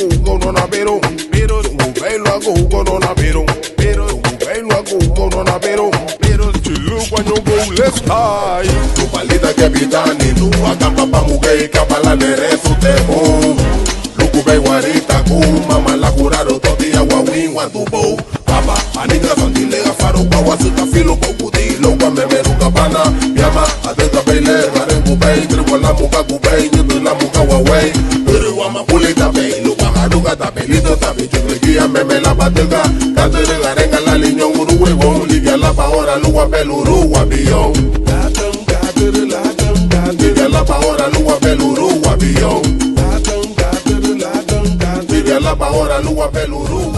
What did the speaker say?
gugo no na pero velo a gugo no na pero velo a gugo no na pero chilu guanyo go let's high tu palita capitani tu acampa pa mugue capala nere su temo luku be guarita ku mama la curaro todia wawin wantubo papa aninga bandile gafaro pa wasuta filo pokuti lo kwa memeru kapana yama atenta bele garengu bay triwala muka kubay nyu la muka waway ruwa pulita bay lo kwa haduga tapelito tabe chuklegia meme la batega katere garenga la liño uruwe wo livia la paora luwa peluru wa biyo livia la paora luwa peluru wa biyo livia la paora luwa peluru